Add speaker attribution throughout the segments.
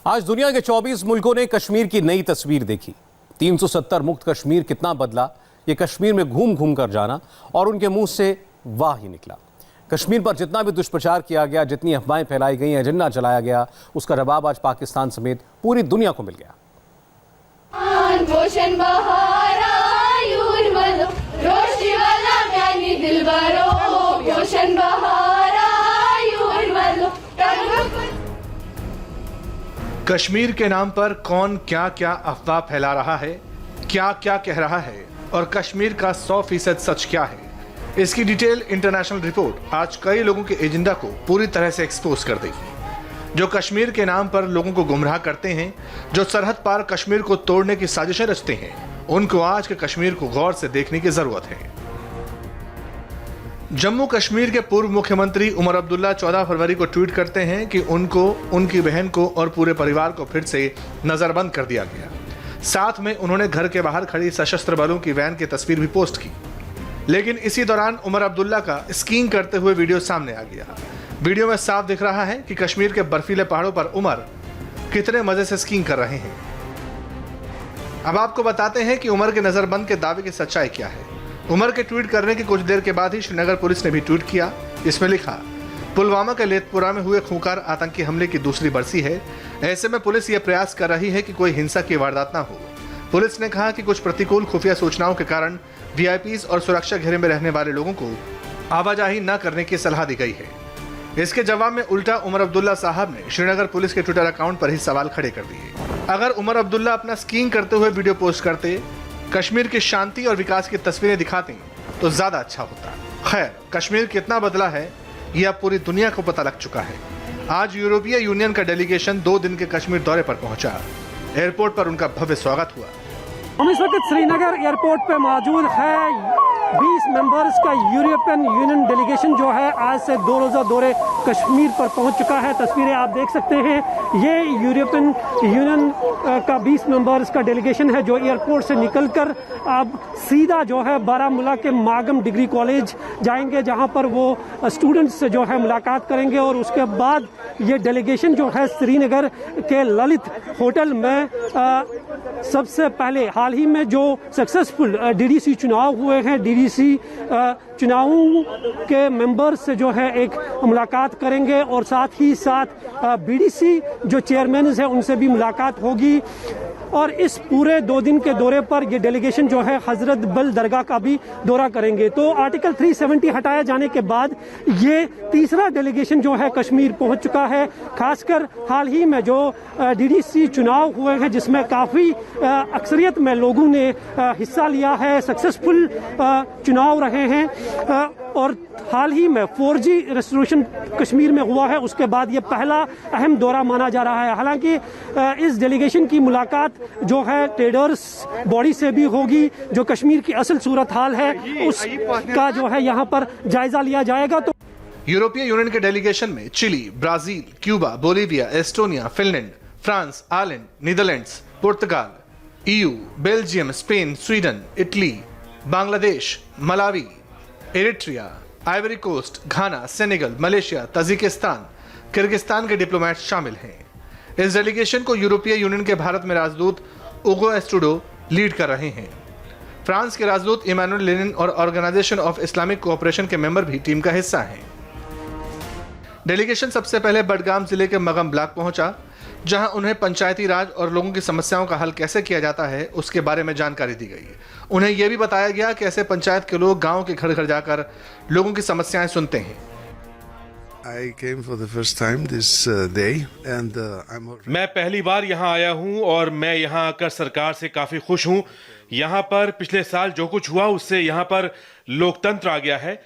Speaker 1: आज दुनिया के 24 मुल्कों ने कश्मीर की नई तस्वीर देखी। 370 मुक्त कश्मीर कितना बदला, ये कश्मीर में घूम घूम कर जाना और उनके मुंह से वाह ही निकला। कश्मीर पर जितना भी दुष्प्रचार किया गया, जितनी अफवाहें फैलाई गई, एजेंडा चलाया गया, उसका जवाब आज पाकिस्तान समेत पूरी दुनिया को मिल गया।
Speaker 2: कश्मीर के नाम पर कौन क्या क्या अफवाह फैला रहा है, क्या क्या कह रहा है और कश्मीर का 100% सच क्या है, इसकी डिटेल इंटरनेशनल रिपोर्ट आज कई लोगों के एजेंडा को पूरी तरह से एक्सपोज कर देगी। जो कश्मीर के नाम पर लोगों को गुमराह करते हैं, जो सरहद पार कश्मीर को तोड़ने की साजिशें रचते हैं, उनको आज के कश्मीर को गौर से देखने की जरूरत है। जम्मू कश्मीर के पूर्व मुख्यमंत्री उमर अब्दुल्ला 14 फरवरी को ट्वीट करते हैं कि उनको, उनकी बहन को और पूरे परिवार को फिर से नजरबंद कर दिया गया। साथ में उन्होंने घर के बाहर खड़ी सशस्त्र बलों की वैन की तस्वीर भी पोस्ट की। लेकिन इसी दौरान उमर अब्दुल्ला का स्कीइंग करते हुए वीडियो सामने आ गया। वीडियो में साफ दिख रहा है कि कश्मीर के बर्फीले पहाड़ों पर उमर कितने मजे से स्कीइंग कर रहे हैं। अब आपको बताते हैं कि उमर के नजरबंद के दावे की सच्चाई क्या है। उमर के ट्वीट करने की कुछ देर के बाद ही श्रीनगर पुलिस ने भी ट्वीट किया। इसमें लिखा, पुलवामा के लेथपुरा में हुए खूंखार आतंकी हमले की दूसरी बरसी है। ऐसे में पुलिस ये प्रयास कर रही है कि कोई हिंसा की वारदात ना हो। पुलिस ने कहा कि कुछ प्रतिकूल खुफिया सूचनाओं के कारण वीआईपीज और सुरक्षा घेरे में रहने वाले लोगों को आवाजाही न करने की सलाह दी गई है। इसके जवाब में उल्टा उमर अब्दुल्ला साहब ने श्रीनगर पुलिस के ट्विटर अकाउंट पर ही सवाल खड़े कर दिए। अगर उमर अब्दुल्ला अपना स्कीइंग करते हुए वीडियो पोस्ट करते, कश्मीर की शांति और विकास की तस्वीरें दिखाते तो ज्यादा अच्छा होता। खैर, कश्मीर कितना बदला है ये अब पूरी दुनिया को पता लग चुका है। आज यूरोपीय यूनियन का डेलीगेशन 2 दिन के कश्मीर दौरे पर पहुंचा। एयरपोर्ट पर उनका भव्य स्वागत हुआ।
Speaker 3: हम इस वक्त श्रीनगर एयरपोर्ट पे मौजूद है। 20 मेंबर्स का यूरोपियन यूनियन डेलीगेशन जो है आज से 2 रोज़ा दौरे कश्मीर पर पहुंच चुका है। तस्वीरें आप देख सकते हैं। ये यूरोपियन यूनियन का 20 मेंबर्स का डेलीगेशन है जो एयरपोर्ट से निकलकर अब सीधा जो है बारामूला के मागम डिग्री कॉलेज जाएंगे, जहां पर वो स्टूडेंट्स से जो है मुलाकात करेंगे और उसके बाद ये डेलीगेशन जो है श्रीनगर के ललित होटल में सबसे पहले हाल ही में जो सक्सेसफुल डीडीसी चुनाव हुए हैं, डीडीसी चुनावों के मेंबर्स से जो है एक मुलाकात करेंगे और साथ ही साथ बीडीसी जो चेयरमैन हैं उनसे भी मुलाकात होगी। और इस पूरे 2 दिन के दौरे पर ये डेलीगेशन जो है हजरत बल दरगाह का भी दौरा करेंगे। तो आर्टिकल 370 हटाए जाने के बाद ये तीसरा डेलीगेशन जो है कश्मीर पहुंच चुका है। खासकर हाल ही में जो डीडीसी चुनाव हुए हैं जिसमें काफ़ी अक्सरियत में लोगों ने हिस्सा लिया है, सक्सेसफुल चुनाव रहे हैं। और हाल ही में 4G रेस्टोरेशन कश्मीर में हुआ है, उसके बाद ये पहला अहम दौरा माना जा रहा है। हालांकि इस डेलीगेशन की मुलाकात जो है ट्रेडर्स बॉडी से भी होगी, जो कश्मीर की असल सूरत हाल है उसका जो है यहाँ पर जायजा लिया जाएगा। तो
Speaker 2: यूरोपीय यूनियन के डेलीगेशन में Chile, Brazil, Cuba, Bolivia, Estonia, Finland, France, Ireland, Netherlands, पुर्तगाल, EU, Belgium, Spain, Sweden, Italy, Bangladesh, Malawi, Eritrea, Ivory Coast, Ghana, Senegal, Malaysia, Tajikistan, Kyrgyzstan के डिप्लोमेट शामिल हैं। इस डेलीगेशन को यूरोपीय यूनियन के भारत में राजदूत उगो एस्ट्रूडो लीड कर रहे हैं। फ्रांस के राजदूत इमानुएल लेनिन और ऑर्गेनाइजेशन ऑफ इस्लामिक कोऑपरेशन के मेंबर भी टीम का हिस्सा हैं। डेलीगेशन सबसे पहले बडगाम जिले के मगम ब्लॉक पहुंचा, जहां उन्हें पंचायती राज और लोगों की समस्याओं का हल कैसे किया जाता है उसके बारे में जानकारी दी गई। उन्हें यह भी बताया गया कि कैसे पंचायत के लोग गांव के घर घर जाकर लोगों की समस्याएं सुनते हैं।
Speaker 4: मैं पहली बार यहाँ आया हूँ और मैं यहाँ आकर सरकार से काफी खुश हूँ। यहाँ पर पिछले साल जो कुछ हुआ उससे यहाँ पर लोकतंत्र आ गया है।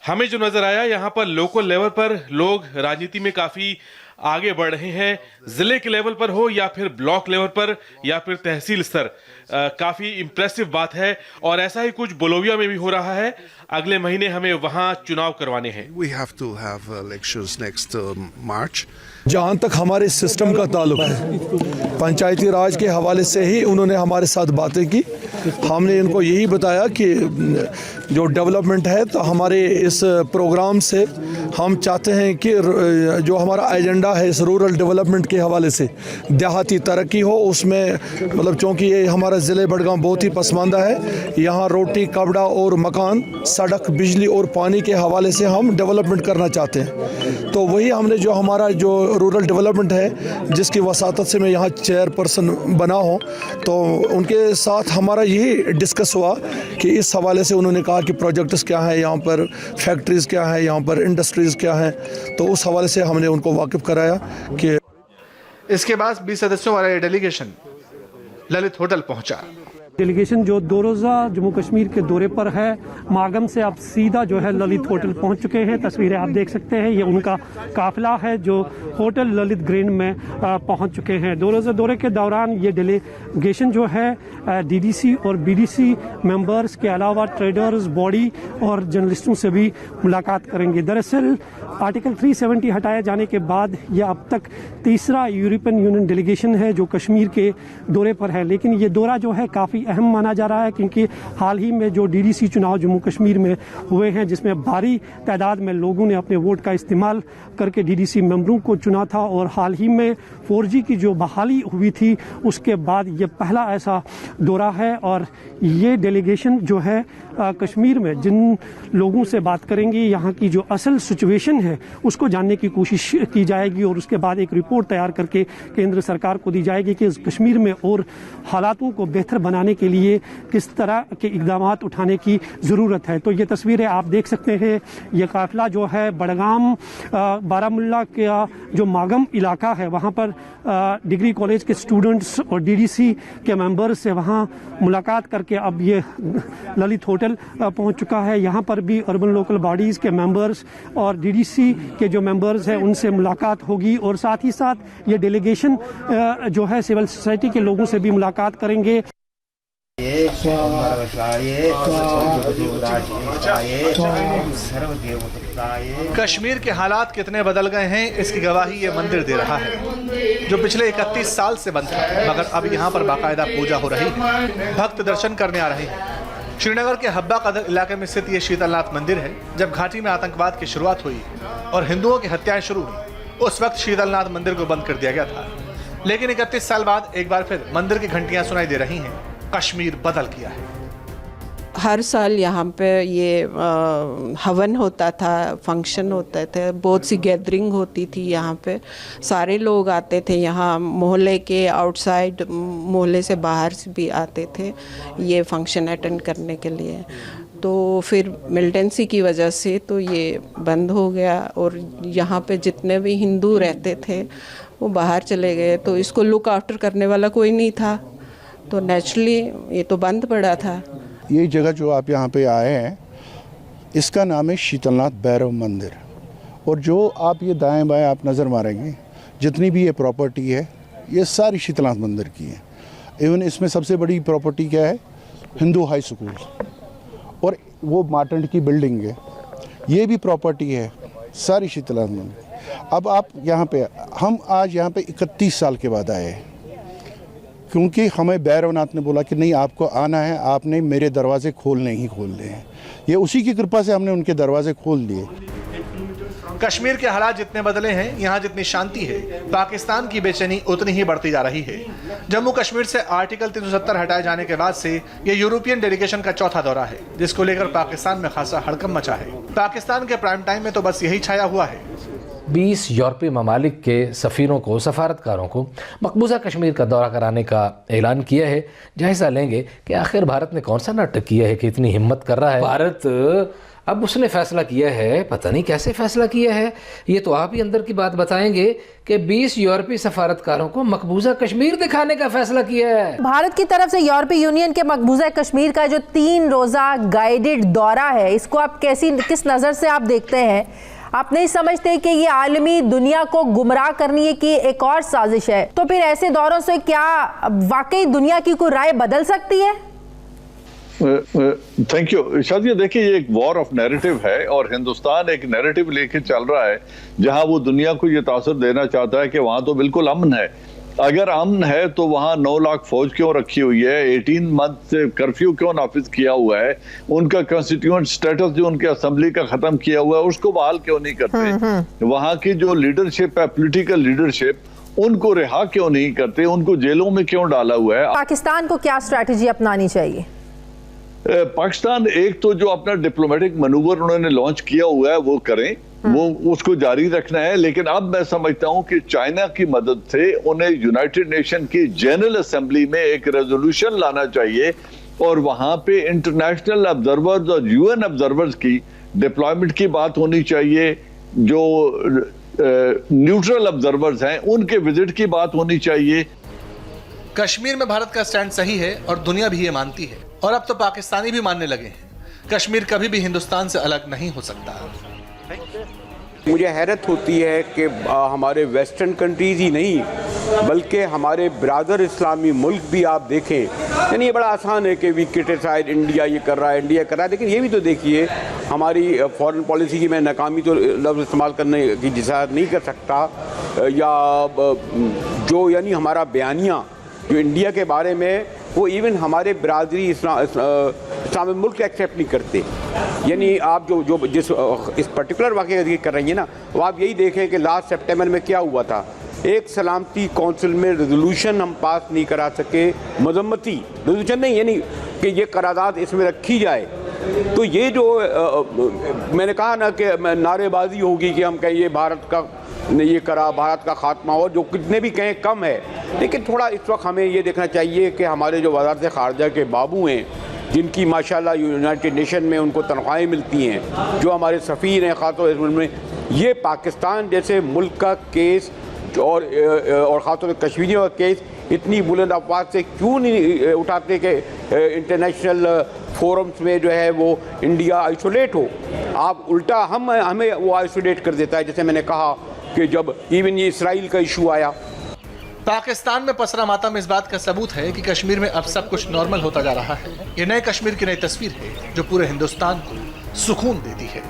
Speaker 4: हमें जो नजर आया, यहाँ पर लोकल लेवल पर लोग राजनीति में काफी आगे बढ़ रहे हैं। जिले के लेवल पर हो या फिर ब्लॉक लेवल पर या फिर तहसील स्तर, काफी इम्प्रेसिव बात है। और ऐसा ही कुछ बोलोविया में भी हो रहा है। अगले महीने हमें वहां चुनाव करवाने हैं।
Speaker 5: We have to have elections next March.
Speaker 6: जहाँ तक हमारे सिस्टम का ताल्लुक है, पंचायती राज के हवाले से ही उन्होंने हमारे साथ बातें की। हमने इनको यही बताया कि जो डेवलपमेंट है तो हमारे इस प्रोग्राम से हम चाहते हैं कि जो हमारा एजेंडा है इस रूरल डेवलपमेंट के हवाले से देहाती तरक्की हो, उसमें मतलब चूँकि ये हमारा ज़िले बड़गांव बहुत ही पसमानदा है, यहाँ रोटी कपड़ा और मकान, सड़क, बिजली और पानी के हवाले से हम डेवलपमेंट करना चाहते हैं। तो वही हमने जो हमारा जो रूरल डेवलपमेंट है जिसकी वसातत से मैं यहाँ चेयरपर्सन बना हूँ, तो उनके साथ हमारा यही डिस्कस हुआ कि इस हवाले से उन्होंने कहा कि प्रोजेक्ट्स क्या हैं यहाँ पर, फैक्ट्रीज़ क्या हैं यहाँ पर, इंडस्ट्रीज़ क्या हैं, तो उस हवाले से हमने उनको वाकिफ़ कराया कि
Speaker 2: इसके बाद 20 सदस्यों वाला ये डेलीगेशन ललित होटल पहुंचा।
Speaker 3: डेलीगेशन जो 2 रोज़ा जम्मू कश्मीर के दौरे पर है, मागम से अब सीधा जो है ललित होटल पहुंच चुके हैं। तस्वीरें आप देख सकते हैं, ये उनका काफिला है जो होटल ललित ग्रीन में पहुंच चुके हैं। 2 रोज़ा दौरे के दौरान ये डेलीगेशन जो है डीडीसी और बीडीसी मेंबर्स के अलावा ट्रेडर्स, बॉडी और जर्नलिस्टों से भी मुलाकात करेंगे। दरअसल आर्टिकल 370 हटाए जाने के बाद यह अब तक तीसरा यूरोपियन यूनियन डेलीगेशन है जो कश्मीर के दौरे पर है, लेकिन ये दौरा जो है काफ़ी अहम माना जा रहा है क्योंकि हाल ही में जो डीडीसी चुनाव जम्मू कश्मीर में हुए हैं जिसमें भारी तादाद में लोगों ने अपने वोट का इस्तेमाल करके डीडीसी मेंबरों को चुना था, और हाल ही में 4G की जो बहाली हुई थी उसके बाद ये पहला ऐसा दौरा है। और ये डेलीगेशन जो है कश्मीर में जिन लोगों से बात करेंगे, यहाँ की जो असल सिचुएशन है उसको जानने की कोशिश की जाएगी और उसके बाद एक रिपोर्ट तैयार करके केंद्र सरकार को दी जाएगी कि कश्मीर में और हालातों को बेहतर बनाने के लिए किस तरह के इकदाम उठाने की ज़रूरत है। तो ये तस्वीरें आप देख सकते हैं, ये काफिला जो है बड़गाम बारामुल्ला का जो मागम इलाका है वहाँ पर डिग्री कॉलेज के स्टूडेंट्स और डीडीसी के मेंबर्स से वहाँ मुलाकात करके अब ये ललित होटल पहुँच चुका है। यहाँ पर भी अर्बन लोकल बॉडीज़ के मेंबर्स और डीडीसी के जो मेंबर्स हैं उनसे मुलाकात होगी, और साथ ही साथ ये डेलीगेशन जो है सिविल सोसाइटी के लोगों से भी मुलाकात करेंगे।
Speaker 2: कश्मीर के हालात कितने बदल गए हैं इसकी गवाही ये मंदिर दे रहा है जो पिछले 31 साल से बंद था, मगर अब यहाँ पर बाकायदा पूजा हो रही है, भक्त दर्शन करने आ रहे हैं। श्रीनगर के हब्बा कदर इलाके में स्थित ये शीतलनाथ मंदिर है। जब घाटी में आतंकवाद की शुरुआत हुई और हिंदुओं की हत्याएं शुरू हुई उस वक्त शीतलनाथ मंदिर को बंद कर दिया गया था, लेकिन 31 साल बाद एक बार फिर मंदिर की घंटियां सुनाई दे रही हैं। कश्मीर बदल गया है।
Speaker 7: हर साल यहाँ पे ये हवन होता था, फंक्शन होते थे, बहुत सी गैदरिंग होती थी यहाँ पे, सारे लोग आते थे यहाँ, मोहल्ले के आउटसाइड, मोहल्ले से बाहर से भी आते थे ये फंक्शन अटेंड करने के लिए। तो फिर मिलिटेंसी की वजह से तो ये बंद हो गया और यहाँ पे जितने भी हिंदू रहते थे वो बाहर चले गए, तो इसको लुक आफ्टर करने वाला कोई नहीं था, तो नेचुरली ये तो बंद पड़ा था।
Speaker 8: ये जगह जो आप यहाँ पे आए हैं इसका नाम है शीतलनाथ भैरव मंदिर, और जो आप ये दाएं बाएं आप नज़र मारेंगे जितनी भी ये प्रॉपर्टी है ये सारी शीतलनाथ मंदिर की है। इवन इसमें सबसे बड़ी प्रॉपर्टी क्या है, हिंदू हाई स्कूल और वो मार्टेंट की बिल्डिंग है, ये भी प्रॉपर्टी है सारी शीतलनाथ मंदिर। अब आप यहाँ पे, हम आज यहाँ पे 31 साल के बाद आए हैं क्योंकि हमें भैरवनाथ ने बोला कि नहीं आपको आना है, आपने मेरे दरवाजे खोलने ही खोलने हैं। ये उसी की कृपा से हमने उनके दरवाजे खोल दिए।
Speaker 2: कश्मीर के हालात जितने बदले हैं, यहाँ जितनी शांति है, पाकिस्तान की बेचैनी उतनी ही बढ़ती जा रही है। जम्मू कश्मीर से आर्टिकल 370 हटाए जाने के बाद से ये यूरोपियन डेलीगेशन का चौथा दौरा है जिसको लेकर पाकिस्तान में खासा हड़कंप मचा है। पाकिस्तान के प्राइम टाइम में तो बस यही छाया हुआ है।
Speaker 9: 20 यूरोपीय ममालिक के सफ़ीरों को, सफारतकारों को मकबूजा कश्मीर का दौरा कराने का ऐलान किया है। जायज़ा लेंगे कि आखिर भारत ने कौन सा नाटक किया है कि इतनी हिम्मत कर रहा है। भारत अब उसने फैसला किया है, पता नहीं कैसे फैसला किया है, ये तो आप ही अंदर की बात बताएंगे कि 20 यूरोपीय सफारतकारों को मकबूजा कश्मीर दिखाने का फैसला किया है।
Speaker 10: भारत की तरफ से यूरोपीय यूनियन के मकबूजा कश्मीर का जो 3 रोज़ा गाइडेड दौरा है, इसको आप किस नज़र से आप देखते हैं? आप नहीं समझते कि ये आलमी दुनिया को गुमराह करने की एक और साजिश है? तो फिर ऐसे दौरों से क्या वाकई दुनिया की कोई राय बदल सकती है?
Speaker 11: Thank you Shadia. देखिए ये एक वॉर ऑफ नैरेटिव है और हिंदुस्तान एक नैरेटिव लेके चल रहा है जहां वो दुनिया को ये तासर देना चाहता है कि वहां तो बिल्कुल अमन है अगर अमन है तो वहां 9 लाख फौज क्यों रखी हुई है? 18 मंथ से कर्फ्यू क्यों नाफिज किया हुआ है? उनका कॉन्स्टिट्यूएंट स्टेटस जो उनके असेंबली का खत्म किया हुआ है उसको बहाल क्यों नहीं करते? वहां की जो लीडरशिप है, पॉलिटिकल लीडरशिप, उनको रिहा क्यों नहीं करते? उनको जेलों में क्यों डाला हुआ है?
Speaker 10: पाकिस्तान को क्या स्ट्रैटेजी अपनानी चाहिए?
Speaker 11: पाकिस्तान एक तो जो अपना डिप्लोमेटिक मनूवर उन्होंने लॉन्च किया हुआ है वो करें, वो उसको जारी रखना है। लेकिन अब मैं समझता हूं कि चाइना की मदद से उन्हें यूनाइटेड नेशन की जनरल असेंबली में एक रेजोल्यूशन लाना चाहिए और वहां पे इंटरनेशनल ऑब्जर्वर्स और यूएन ऑब्जर्वर्स की डिप्लॉयमेंट की बात होनी चाहिए। जो न्यूट्रल ऑब्जर्वर्स हैं उनके विजिट की बात होनी चाहिए।
Speaker 2: कश्मीर में भारत का स्टैंड सही है और दुनिया भी ये मानती है, और अब तो पाकिस्तानी भी मानने लगे हैं। कश्मीर कभी भी हिंदुस्तान से अलग नहीं हो सकता।
Speaker 12: मुझे हैरत होती है कि हमारे वेस्टर्न कंट्रीज ही नहीं बल्कि हमारे ब्रादर इस्लामी मुल्क भी आप देखें, यानी ये बड़ा आसान है कि वी क्रिटिसाइज इंडिया ये कर रहा है, इंडिया कर रहा है, लेकिन ये भी तो देखिए हमारी फॉरेन पॉलिसी की मैं नाकामी तो लफ्ज़ इस्तेमाल करने की जिसात नहीं कर सकता, या जो यानी हमारा बयानिया जो इंडिया के बारे में वो इवन हमारे बरादरी इस्लामी मुल्क एक्सेप्ट नहीं करते। यानी आप जो जिस इस पर्टिकुलर वाक़े का कर रही हैं ना, वो आप यही देखें कि लास्ट सितंबर में क्या हुआ था। एक सलामती कौंसिल में रेजोल्यूशन हम पास नहीं करा सके, मजम्मती रेजोल्यूशन नहीं, यानी कि ये करारदाद इसमें रखी जाए। तो ये जो मैंने कहा ना कि नारेबाजी होगी कि हम कहें ये भारत का ये करा, भारत का खात्मा, और जो कितने भी कहें कम है। लेकिन थोड़ा इस वक्त हमें ये देखना चाहिए कि हमारे जो वज़ारत ख़ारजा के बाबू हैं जिनकी माशाल्लाह यूनाइटेड नेशन में उनको तनख्वाहें मिलती हैं, जो हमारे सफ़ीर हैं ख़ासतौर में, ये पाकिस्तान जैसे मुल्क का केस और ख़ासतौर पर कश्मीरियों का केस इतनी बुलंद आवाज़ से क्यों नहीं उठाते कि इंटरनेशनल फोरम्स में जो है वो इंडिया आइसोलेट हो। आप उल्टा हमें वो आइसोलेट कर देता है। जैसे मैंने कहा कि जब इवन ये इसराइल का इशू आया,
Speaker 2: पाकिस्तान में पसरा मातम इस बात का सबूत है कि कश्मीर में अब सब कुछ नॉर्मल होता जा रहा है। ये नए कश्मीर की नई तस्वीर है जो पूरे हिंदुस्तान को सुकून देती है।